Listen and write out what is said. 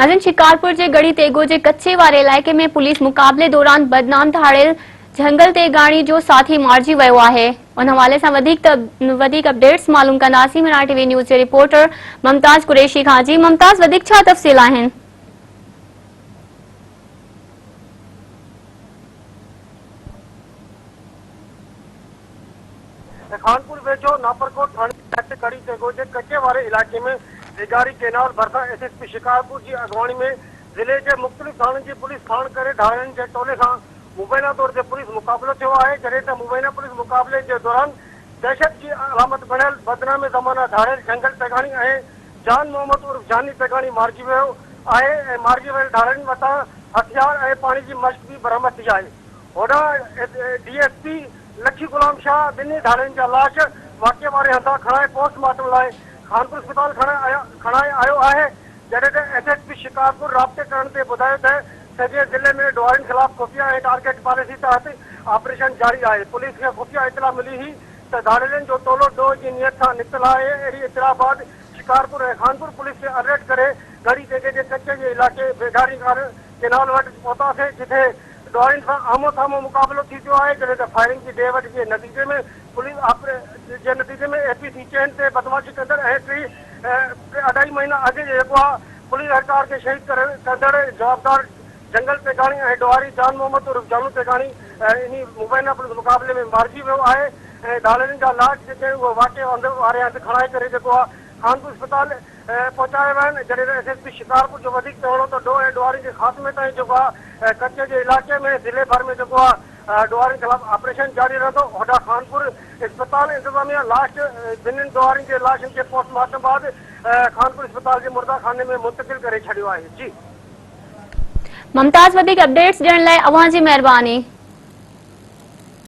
नाज़रीन, शिकारपुर जे गढ़ी तेगो जे कच्चे वारे इलाइक़े में पुलिस मुक़ाबले दौरान बदनाम थाड़ियल झंगल तेगाणी जो साथी मारिजी वियो आहे। उन हवाले सां वधीक अपडेट्स मालूम कंदासीं मिना टीवी न्यूज़ जे रिपोर्टर मुमताज कुरैशी खां। जी मुमताज, वधीक छा तफ़सील आहिनि? खानपुर वेझो नापरकोट थाने गढ़ी तेगो जे कच्चे वारे इलाइक़े में तेगारी केनाल भरिसां एसएसपी शिकारपुर की अगवानी में जिले के मुख़्तलिफ़ थाननि की पुलिस खान करे ढाणियुनि जे टोले सां मुबैना तौर ते पुलिस मुक़ाबलो थियो आहे। जॾहिं त मुबैना पुलिस मुक़ाबले के दौरान दहशत की अलामत बणियल बदनामे ज़माना धाड़ियल जंगल तेगाणी ऐं जान मोहम्मद उर्फ जानी तेगाणी मारिजी वियो आहे ऐं मारिजी वियल ढाणियुनि वटां हथियार ऐं पाणी जी मश्क भी बरामद थी आहे। होॾां डीएसपी लखी गुलाम शाह ॿिन्ही धाड़ियुनि जा लाश वाक़े वारे हंधा खणाए पोस्टमार्टम लाइ खानपुर अस्पताल खणाए आयो आहे। जॾहिं त एसएसपी शिकारपुर राब्ते करण ते ॿुधायो त सॼे ज़िले में ॾुआरियुनि ख़िलाफ़ खुफ़िया ऐं टारगेट पॉलिसी तहत ऑपरेशन जारी आहे। पुलिस खे खुफ़िया इतला मिली हुई त धाड़ियुनि जो टोलो ॾोह जी नियत सां निकितल आहे। अहिड़ी इतला बाद शिकारपुर ऐं खानपुर पुलिस खे अलर्ट करे गढ़ी तेगे जे कच्चे जे इलाइक़े बेगारी केनाल वटि पहुतासीं, जिथे ॾुआरियुनि सां आमो साम्हूं मुक़ाबलो थी पियो आहे। जॾहिं त फायरिंग जी ॾे जे नतीजे में एपीसी चेन ते बदमाशी कंदड़ ऐं 2.5 महीना अॻु जेको आहे पुलिस हड़ताल खे शहीद कंदड़ जवाबदार जंगल तेगाणी ऐं ॾुआरी जान मोहम्मद उर्फ जानू तेगाणी इन मुबैना पुलिस मुक़ाबले में मारिजी वियो आहे ऐं धाड़ियुनि जा लाश जेके उहे वाक़े वारे हंधि खणाए करे जेको आहे खानपुर अस्पताल पहुचाया विया आहिनि। जॾहिं त एसएसपी शिकारपुर जो वधीक चवणो त ॾोह ऐं ॾुआरी जे ख़ात्मे ताईं जेको आहे कच्चे जे इलाइक़े में ज़िले भर में जेको आहे ॾुआरियुनि ख़िलाफ़ ऑपरेशन जारी रहंदो। होॾां खानपुर अस्पताल इंतज़ामिया लास्ट ॿिन्हिनि ॾुआरियुनि जे लाशुनि खे पोस्टमार्टम बाद खानपुर अस्पताल जे मुर्दा में मुंतक़िल करे छॾियो आहे। जी मुमताज, वधीक अपडेट्स ॾियण लाइ अव्हां जी महिरबानी।